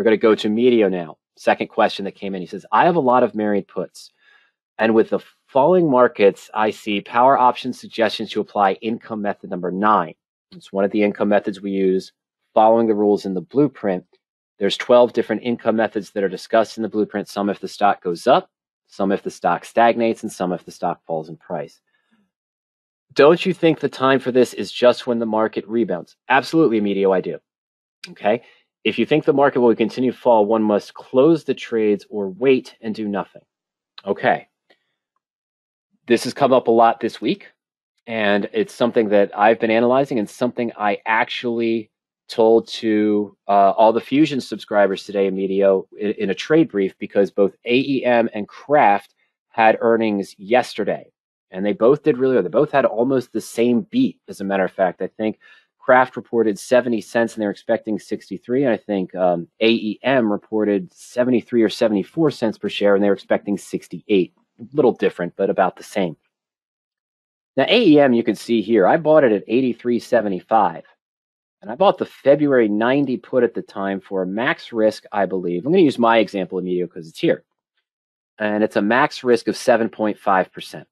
We're going to go to Emidio now. Second question that came in. He says, I have a lot of married puts, and with the falling markets, I see power option suggestions to apply income method number 9. It's one of the income methods we use following the rules in the blueprint. There's 12 different income methods that are discussed in the blueprint, some if the stock goes up, some if the stock stagnates, and some if the stock falls in price. Don't you think the time for this is just when the market rebounds? Absolutely, Emidio, I do. Okay. If you think the market will continue to fall, one must close the trades or wait and do nothing. Okay. This has come up a lot this week, and it's something that I've been analyzing and something I actually told to all the Fusion subscribers today, Emidio, in a trade brief, because both AEM and Kraft had earnings yesterday, and they both did really well. They both had almost the same beat, as a matter of fact. I think Kraft reported 70 cents and they're expecting 63. And I think AEM reported 73 or 74 cents per share and they were expecting 68. A little different, but about the same. Now, AEM, you can see here, I bought it at 83.75. And I bought the February 90 put at the time for a max risk, I believe. I'm going to use my example, Emidio, because it's here. And it's a max risk of 7.5%.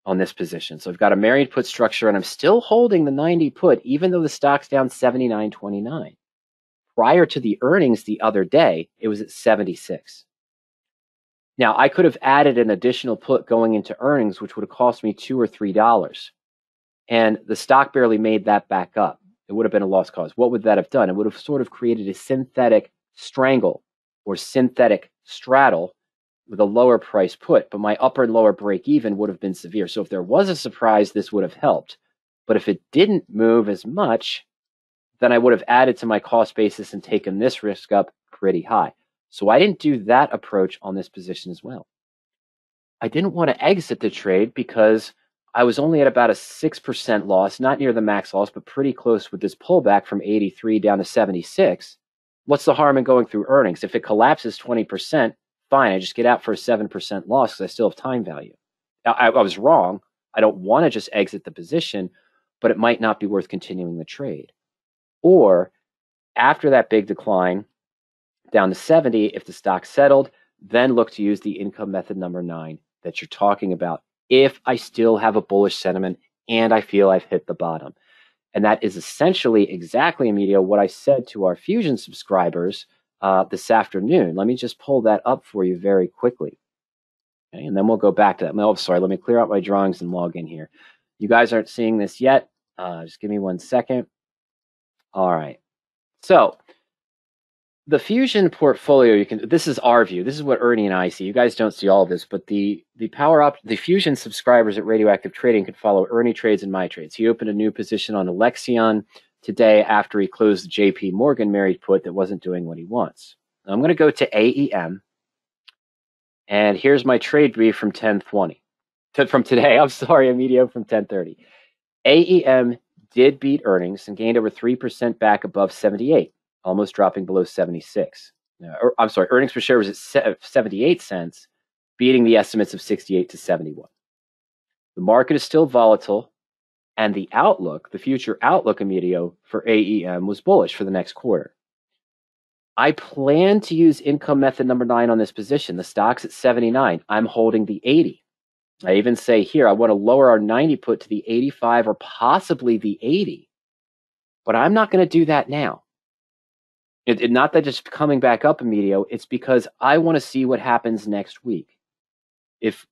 on this position. So I've got a married put structure and I'm still holding the 90 put, even though the stock's down 79.29. Prior to the earnings the other day, it was at 76. Now, I could have added an additional put going into earnings, which would have cost me $2 or $3. And the stock barely made that back up. It would have been a lost cause. What would that have done? It would have sort of created a synthetic strangle or synthetic straddle with a lower price put, but my upper and lower break even would have been severe. So if there was a surprise, this would have helped. But if it didn't move as much, then I would have added to my cost basis and taken this risk up pretty high. So I didn't do that approach on this position as well. I didn't want to exit the trade because I was only at about a 6% loss, not near the max loss, but pretty close with this pullback from 83 down to 76. What's the harm in going through earnings? If it collapses 20%, fine, I just get out for a 7% loss because I still have time value. Now, I was wrong. I don't want to just exit the position, but it might not be worth continuing the trade. Or after that big decline down to 70, if the stock settled, then look to use the income method number 9 that you're talking about if I still have a bullish sentiment and I feel I've hit the bottom. And that is essentially exactly, Emidio, what I said to our Fusion subscribers this afternoon. Let me just pull that up for you very quickly. Okay, and then we'll go back to that. Oh, sorry, let me clear out my drawings and log in here. You guys aren't seeing this yet. Just give me 1 second. All right. So the Fusion portfolio, this is our view. This is what Ernie and I see. You guys don't see all of this, but the Fusion subscribers at RadioActive Trading can follow Ernie trades and my trades. He opened a new position on Alexion today after he closed the JP Morgan married put that wasn't doing what he wants. Now I'm going to go to AEM, and here's my trade brief from 10:20. From today, I'm sorry, Emidio, from 10:30. AEM did beat earnings and gained over 3% back above 78, almost dropping below 76. I'm sorry, earnings per share was at 78 cents, beating the estimates of 68 to 71. The market is still volatile, and the outlook, the future outlook, Emidio, for AEM was bullish for the next quarter. I plan to use income method number 9 on this position. The stock's at 79. I'm holding the 80. I even say here, I want to lower our 90 put to the 85 or possibly the 80. But I'm not going to do that now. Not that it's coming back up, Emidio. It's because I want to see what happens next week. If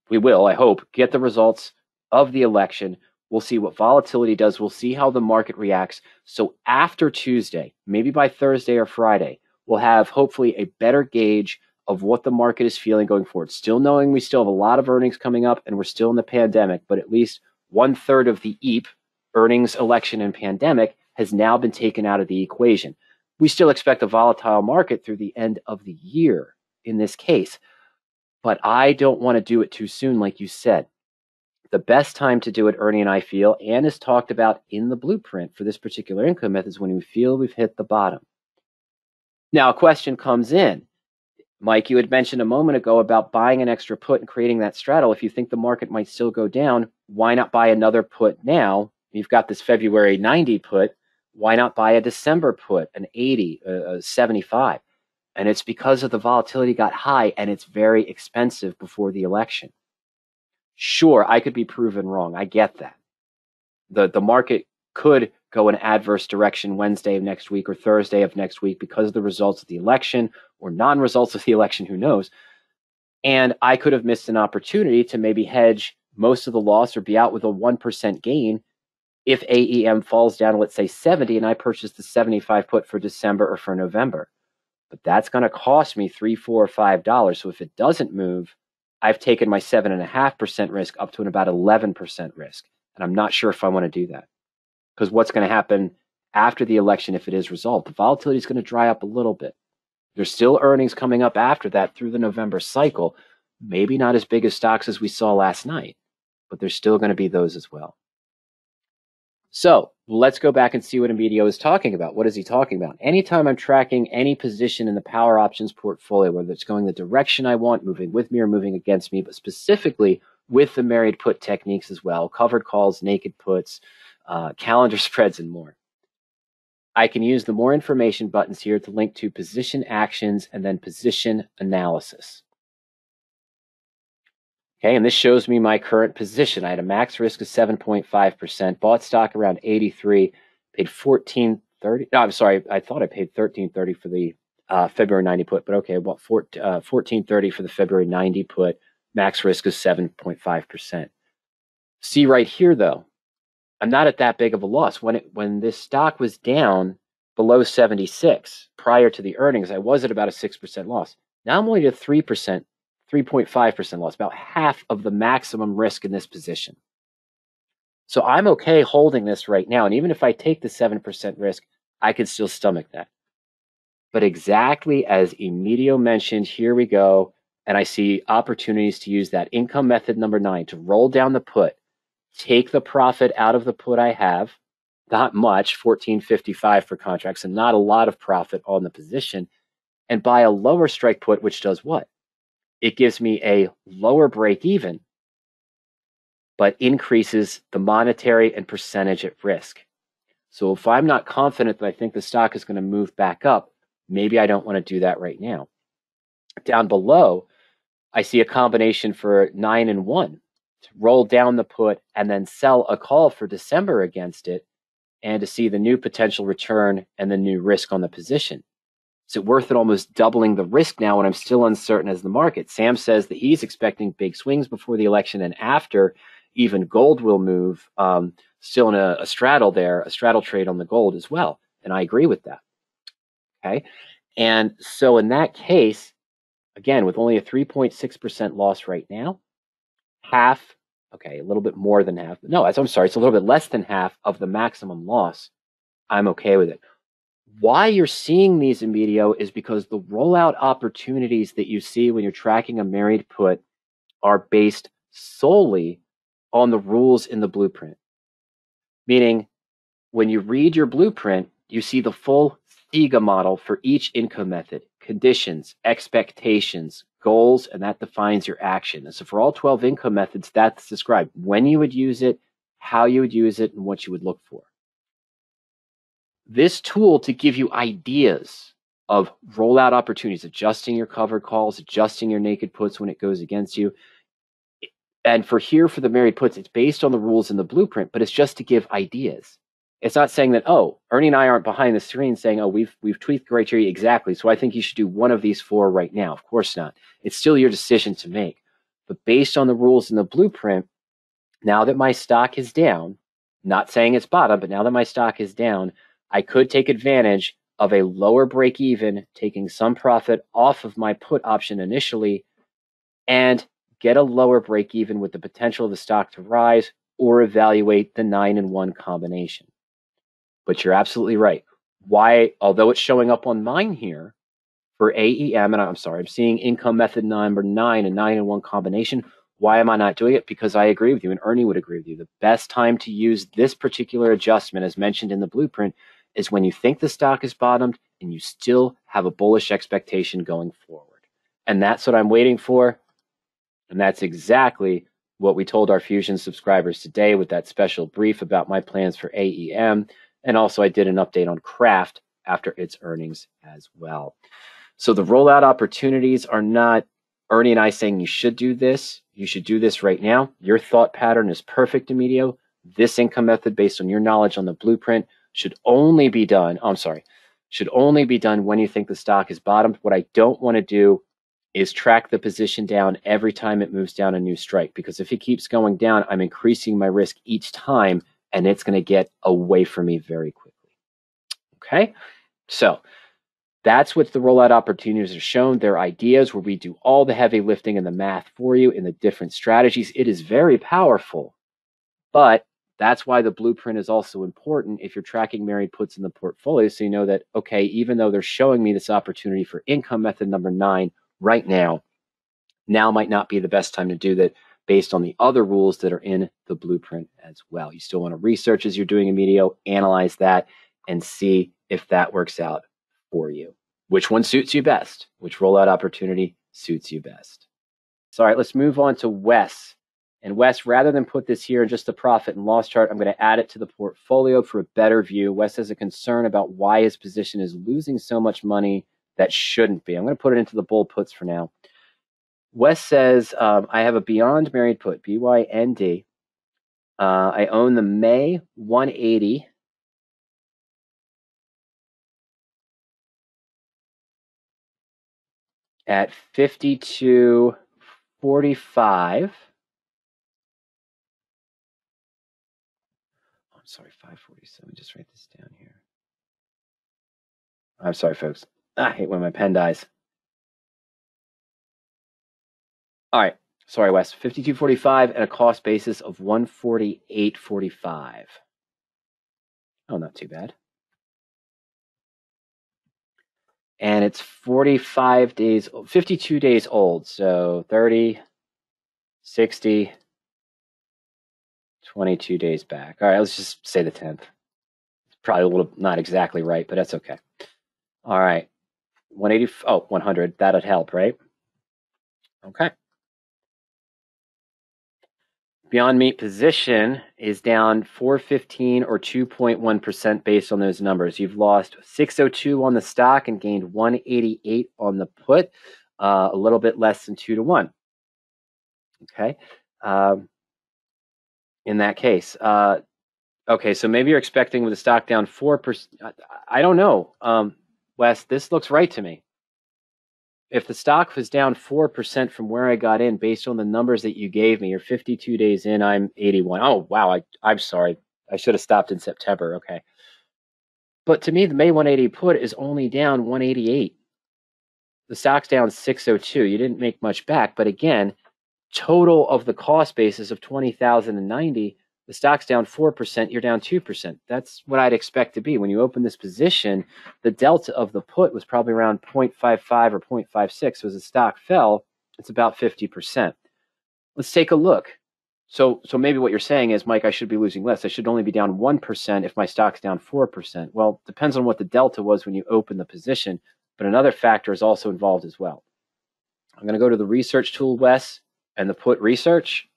we will, I hope, get the results of the election. We'll see what volatility does. We'll see how the market reacts. So after Tuesday, maybe by Thursday or Friday, we'll have hopefully a better gauge of what the market is feeling going forward. Still knowing we still have a lot of earnings coming up and we're still in the pandemic, but at least 1/3 of the EAP, earnings, election, and pandemic, has now been taken out of the equation. We still expect a volatile market through the end of the year in this case, but I don't want to do it too soon, like you said. The best time to do it, Ernie and I feel, and is talked about in the blueprint for this particular income method, is when we feel we've hit the bottom. Now, a question comes in. Mike, you had mentioned a moment ago about buying an extra put and creating that straddle. If you think the market might still go down, why not buy another put now? You've got this February 90 put. Why not buy a December put, an 80, a 75? And it's because of the volatility got high and it's very expensive before the election. Sure, I could be proven wrong. I get that. The market could go in adverse direction Wednesday of next week or Thursday of next week because of the results of the election or non-results of the election, who knows. And I could have missed an opportunity to maybe hedge most of the loss or be out with a 1% gain if AEM falls down, let's say 70, and I purchase the 75 put for December or for November. But that's going to cost me $3, $4, or $5. So if it doesn't move, I've taken my 7.5% risk up to about 11% risk. And I'm not sure if I want to do that. Because what's going to happen after the election if it is resolved? The volatility is going to dry up a little bit. There's still earnings coming up after that through the November cycle. Maybe not as big as stocks as we saw last night, but there's still going to be those as well. So let's go back and see what Emidio is talking about. What is he talking about? Anytime I'm tracking any position in the power options portfolio, whether it's going the direction I want, moving with me or moving against me, but specifically with the married put techniques as well, covered calls, naked puts, calendar spreads, and more. I can use the more information buttons here to link to position actions and then position analysis. Okay, and this shows me my current position. I had a max risk of 7.5%, bought stock around 83, paid $14.30. No, I'm sorry, I thought I paid $13.30 for the February 90 put, but okay, well, $14.30 for the February 90 put, max risk is 7.5%. See right here, though, I'm not at that big of a loss. When this stock was down below 76 prior to the earnings, I was at about a 6% loss. Now I'm only at 3%. 3.5% loss, about half of the maximum risk in this position. So I'm okay holding this right now. And even if I take the 7% risk, I could still stomach that. But exactly as Emidio mentioned, here we go. And I see opportunities to use that income method number 9 to roll down the put, take the profit out of the put I have, not much, $14.55 for contracts, and not a lot of profit on the position, and buy a lower strike put, which does what? It gives me a lower break even, but increases the monetary and percentage at risk. So if I'm not confident that I think the stock is going to move back up, maybe I don't want to do that right now. Down below, I see a combination for 9 and 1 to roll down the put and then sell a call for December against it and to see the new potential return and the new risk on the position. Is it worth it almost doubling the risk now when I'm still uncertain as the market? Sam says that he's expecting big swings before the election and after. Even gold will move, still in a straddle there, a straddle trade on the gold as well. And I agree with that. Okay. And so in that case, again, with only a 3.6% loss right now, half, okay, a little bit more than half. No, I'm sorry, it's a little bit less than half of the maximum loss. I'm okay with it. Why you're seeing these, Emidio, is because the rollout opportunities that you see when you're tracking a married put are based solely on the rules in the blueprint. Meaning, when you read your blueprint, you see the full CEGA model for each income method, conditions, expectations, goals, and that defines your action. And so for all 12 income methods, that's described when you would use it, how you would use it, and what you would look for. This tool to give you ideas of rollout opportunities, adjusting your covered calls, adjusting your naked puts when it goes against you. And for the married puts, it's based on the rules in the blueprint, but it's just to give ideas. It's not saying that, oh, Ernie and I aren't behind the screen saying, oh, we've tweaked criteria exactly, so I think you should do one of these 4 right now. Of course not. It's still your decision to make. But based on the rules in the blueprint, now that my stock is down, not saying it's bottom, but now that my stock is down, I could take advantage of a lower break even, taking some profit off of my put option initially, and get a lower break even with the potential of the stock to rise, or evaluate the 9 and 1 combination. But you're absolutely right. Why, although it's showing up on mine here for AEM, and I'm sorry, I'm seeing income method number 9 and 9 and 1 combination. Why am I not doing it? Because I agree with you, and Ernie would agree with you. The best time to use this particular adjustment, as mentioned in the blueprint, is when you think the stock is bottomed and you still have a bullish expectation going forward. And that's what I'm waiting for. And that's exactly what we told our Fusion subscribers today with that special brief about my plans for AEM. And also I did an update on Kraft after its earnings as well. So the rollout opportunities are not Ernie and I saying you should do this. You should do this right now. Your thought pattern is perfect, Emidio. This income method, based on your knowledge on the blueprint, should only be done. Should only be done when you think the stock is bottomed. What I don't want to do is track the position down every time it moves down a new strike, because if it keeps going down, I'm increasing my risk each time, and it's going to get away from me very quickly. Okay, so that's what the rollout opportunities are shown. They're ideas where we do all the heavy lifting and the math for you in the different strategies. It is very powerful, but that's why the blueprint is also important if you're tracking married puts in the portfolio, so you know that, okay, even though they're showing me this opportunity for income method number 9 right now might not be the best time to do that based on the other rules that are in the blueprint as well. You still want to research as you're doing Emidio, analyze that, and see if that works out for you. Which one suits you best? Which rollout opportunity suits you best? So, all right, let's move on to Wes. And Wes, rather than put this here in just a profit and loss chart, I'm going to add it to the portfolio for a better view. Wes has a concern about why his position is losing so much money that shouldn't be. I'm going to put it into the bull puts for now. Wes says, I have a Beyond Married Put, BYND. I own the May 180. At 52.45. I'm sorry, 547. Just write this down here. I'm sorry, folks. I hate when my pen dies. All right. Sorry, Wes. 52.45 and a cost basis of 148.45. Oh, not too bad. And it's 45 days, 52 days old. So 30, 60, 22 days back. All right, let's just say the 10th. It's probably a little not exactly right, but that's okay. All right. 180, 100. That'd help, right? Okay. Beyond Meat position is down 415 or 2.1% based on those numbers. You've lost 602 on the stock and gained 188 on the put, a little bit less than 2 to 1. Okay. In that case, okay, so maybe you're expecting with the stock down 4%. I don't know, Wes. This looks right to me. If the stock was down 4% from where I got in, based on the numbers that you gave me, you're 52 days in, I'm 81. Oh, wow, I'm sorry. I should have stopped in September. Okay. But to me, the May 180 put is only down 188. The stock's down 602. You didn't make much back. But again, total of the cost basis of 20,090, the stock's down 4%, you're down 2%. That's what I'd expect to be. When you open this position, the delta of the put was probably around 0.55 or 0.56. So as the stock fell, it's about 50%. Let's take a look. So maybe what you're saying is, Mike, I should be losing less. I should only be down 1% if my stock's down 4%. Well, depends on what the delta was when you open the position, but another factor is also involved as well. I'm going to go to the research tool, Wes, and the put research.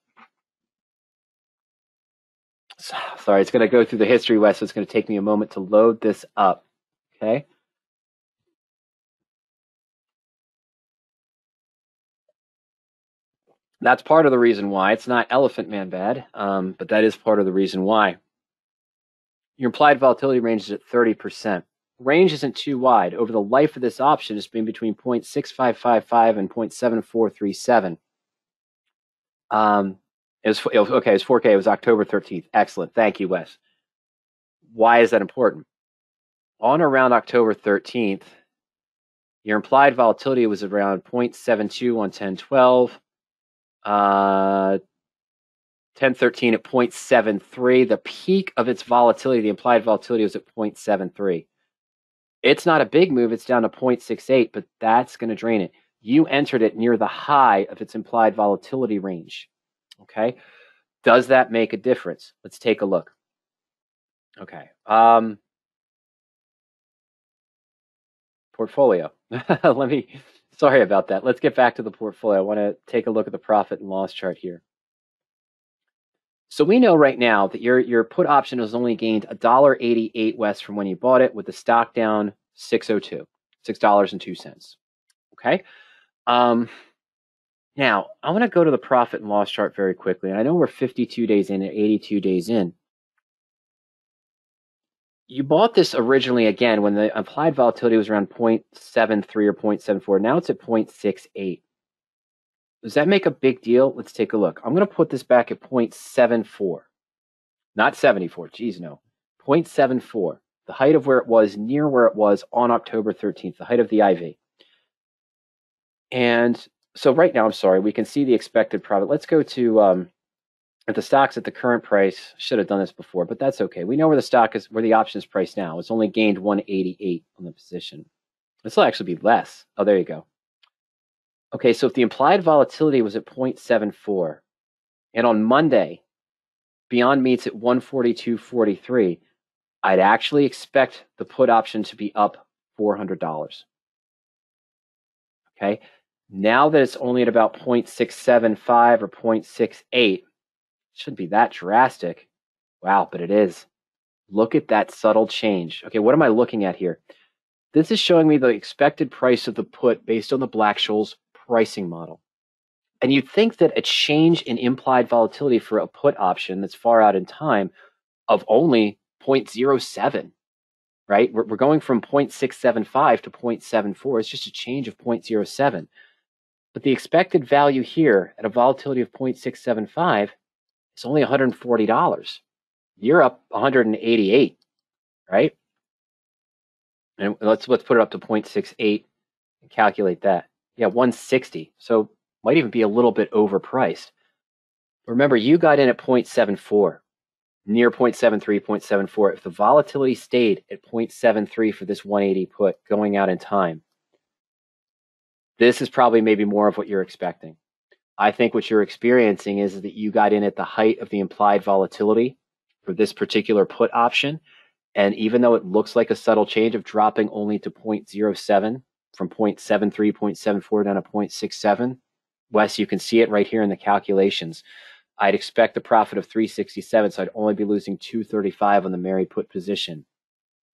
Sorry, it's going to go through the history, Wes, so it's going to take me a moment to load this up, okay? That's part of the reason why. It's not Elephant Man bad, but that is part of the reason why. Your implied volatility range is at 30%. Range isn't too wide. Over the life of this option, it's been between 0.6555 and 0.7437. It was 4K. It was October 13th. Excellent. Thank you, Wes. Why is that important? On or around October 13th, your implied volatility was around 0.72 on 1012, 1013 at 0.73. The peak of its volatility, the implied volatility, was at 0.73. It's not a big move. It's down to 0.68, but that's going to drain it. You entered it near the high of its implied volatility range. Okay. Does that make a difference? Let's take a look. Okay. Portfolio. Sorry about that. Let's get back to the portfolio. I want to take a look at the profit and loss chart here. So we know right now that your put option has only gained $1.88 West from when you bought it, with the stock down $6.02, $6.02. Okay. Now, I want to go to the profit and loss chart very quickly. And I know we're 52 days in and 82 days in. You bought this originally, again, when the implied volatility was around 0.73 or 0.74. Now it's at 0.68. Does that make a big deal? Let's take a look. I'm going to put this back at 0.74. Not 74. Geez, no. 0.74. The height of where it was, near where it was on October 13th, the height of the IV. And so right now, I'm sorry, we can see the expected profit. Let's go to at the stock's at the current price. Should have done this before, but that's okay. We know where the stock is, where the option is priced now. It's only gained 188 on the position. This will actually be less. Oh, there you go. Okay, so if the implied volatility was at 0.74, and on Monday, Beyond Meat's at 142.43, I'd actually expect the put option to be up $400. Okay, now that it's only at about 0.675 or 0.68, shouldn't be that drastic. Wow, but it is. Look at that subtle change. Okay, what am I looking at here? This is showing me the expected price of the put based on the Black-Scholes pricing model. And you'd think that a change in implied volatility for a put option that's far out in time of only 0.07, right? We're going from 0.675 to 0.74. It's just a change of 0.07. But the expected value here at a volatility of 0.675 is only $140. You're up 188, right? And let's put it up to 0.68 and calculate that. Yeah, 160. So might even be a little bit overpriced. Remember, you got in at 0.74, near 0.73, 0.74. If the volatility stayed at 0.73 for this 180 put going out in time, this is probably maybe more of what you're expecting. I think what you're experiencing is that you got in at the height of the implied volatility for this particular put option. And even though it looks like a subtle change of dropping only to 0.07 from 0.73, 0.74 down to 0.67, Wes, you can see it right here in the calculations. I'd expect a profit of 367, so I'd only be losing 235 on the Mary put position.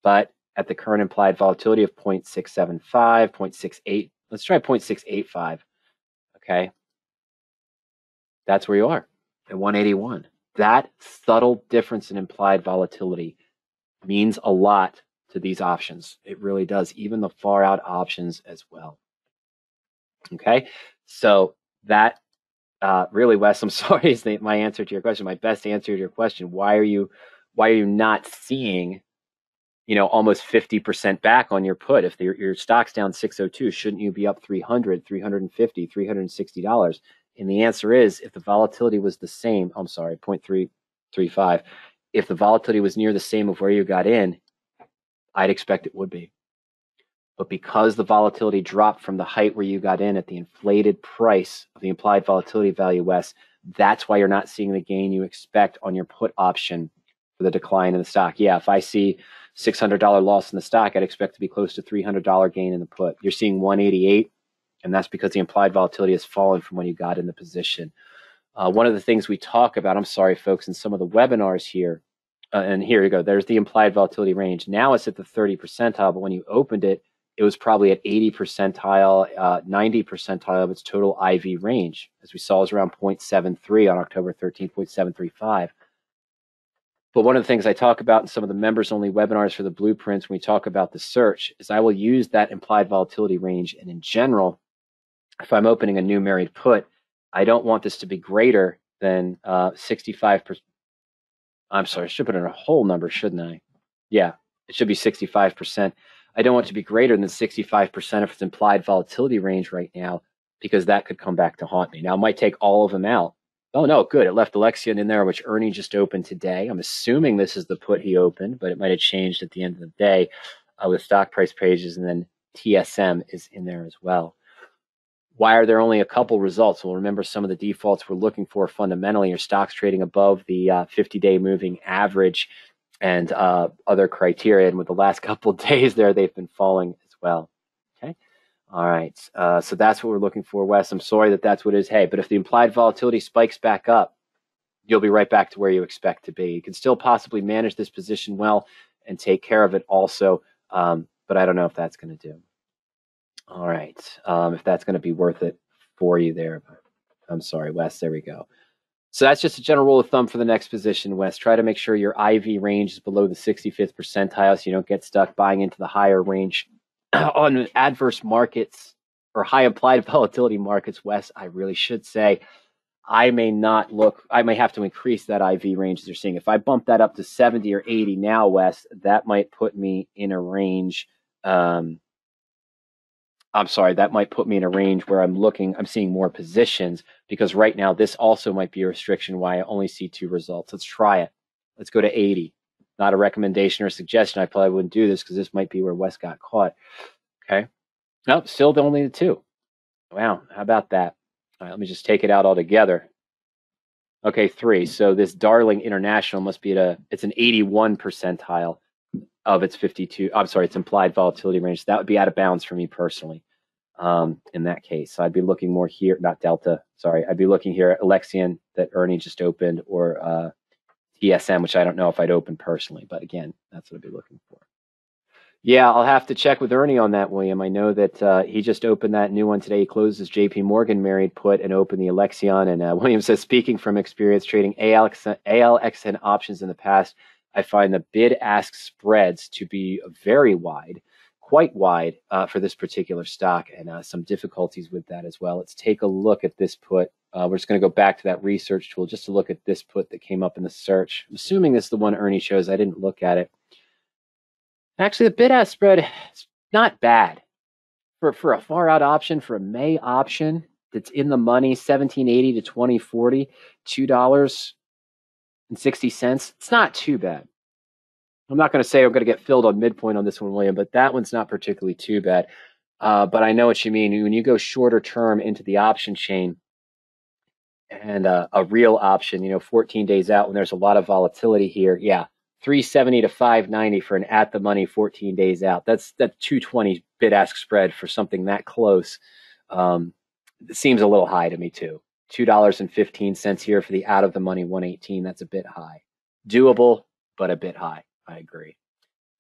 But at the current implied volatility of 0.675, 0.68, let's try 0.685, okay? That's where you are at 181. That subtle difference in implied volatility means a lot to these options. It really does, even the far out options as well. Okay, so that really, Wes, I'm sorry, is my answer to your question, my best answer to your question. Why are you not seeing, almost 50% back on your put? If your stock's down 602, shouldn't you be up $300, $350, $360? And the answer is, if the volatility was the same, I'm sorry, 0.335, if the volatility was near the same of where you got in, I'd expect it would be. But because the volatility dropped from the height where you got in at the inflated price of the implied volatility value, Wes, that's why you're not seeing the gain you expect on your put option for the decline in the stock. Yeah, if I see $600 loss in the stock, I'd expect to be close to $300 gain in the put. You're seeing 188, and that's because the implied volatility has fallen from when you got in the position. One of the things we talk about, I'm sorry, folks, in some of the webinars here, and here you go, there's the implied volatility range. Now it's at the 30 percentile, but when you opened it, it was probably at 80 percentile, 90 percentile of its total IV range. As we saw, it was around 0.73 on October 13th, 0.735. But one of the things I talk about in some of the members-only webinars for the blueprints when we talk about the search is I will use that implied volatility range. And in general, if I'm opening a new married put, I don't want this to be greater than 65%. I'm sorry, I should put in a whole number, shouldn't I? Yeah, it should be 65%. I don't want it to be greater than 65% of its implied volatility range right now, because that could come back to haunt me. Now, it might take all of them out. Oh, no, good. It left Alexion in there, which Ernie just opened today. I'm assuming this is the put he opened, but it might have changed at the end of the day with stock price pages, and then TSM is in there as well. Why are there only a couple results? Well, remember, some of the defaults we're looking for fundamentally are stocks trading above the 50-day moving average and other criteria. And with the last couple of days there, they've been falling as well. Okay. All right. So that's what we're looking for, Wes. I'm sorry that that's what it is. Hey, but if the implied volatility spikes back up, you'll be right back to where you expect to be. You can still possibly manage this position well and take care of it also. But I don't know if that's going to do. All right. If that's going to be worth it for you there. I'm sorry, Wes. There we go. So that's just a general rule of thumb for the next position, Wes. Try to make sure your IV range is below the 65th percentile so you don't get stuck buying into the higher range. On adverse markets or high implied volatility markets, Wes, I really should say, I may have to increase that IV range as you're seeing. If I bump that up to 70 or 80 now, Wes, that might put me in a range. That might put me in a range where I'm seeing more positions, because right now this also might be a restriction why I only see 2 results. Let's try it. Let's go to 80. Not a recommendation or suggestion. I probably wouldn't do this because this might be where Wes got caught. Okay. Nope, still only the 2. Wow, how about that? All right, let me just take it out altogether. Okay, 3. So this Darling International must be it's an 81 percentile of its 52. I'm sorry, its implied volatility range. That would be out of bounds for me personally. In that case, so I'd be looking more here, not Delta. Sorry, I'd be looking here at Alexion that Ernie just opened, or TSM, which I don't know if I'd open personally, but again, that's what I'd be looking for. Yeah, I'll have to check with Ernie on that, William. I know that he just opened that new one today. He closed his JP Morgan married put and opened the Alexion. And William says, speaking from experience trading ALXN options in the past, I find the bid-ask spreads to be very wide, quite wide for this particular stock, and some difficulties with that as well. Let's take a look at this put. We're just going to go back to that research tool just to look at this put that came up in the search. I'm assuming this is the one Ernie shows. I didn't look at it. Actually, the bid-ask spread is not bad for a far-out option, for a May option that's in the money, 1780 to 2040, $2.60. It's not too bad. I'm not going to say I'm going to get filled on midpoint on this one, William, but that one's not particularly too bad. But I know what you mean. When you go shorter term into the option chain and a real option, 14 days out when there's a lot of volatility here, yeah. 370 to 590 for an at the money 14 days out. That's 220 bid ask spread for something that close. It seems a little high to me too. $2.15 here for the out of the money 118. That's a bit high. Doable, but a bit high. I agree.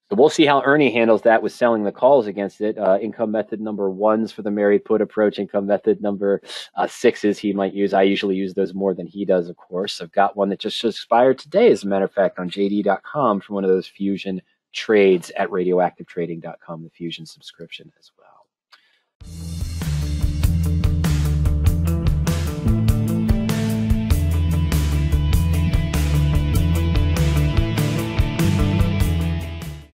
So we'll see how Ernie handles that with selling the calls against it. Income method number 1s for the married put approach. Income method number 6s he might use. I usually use those more than he does, of course. I've got one that just expired today, as a matter of fact, on JD.com from one of those Fusion trades at RadioActiveTrading.com, the Fusion subscription as well.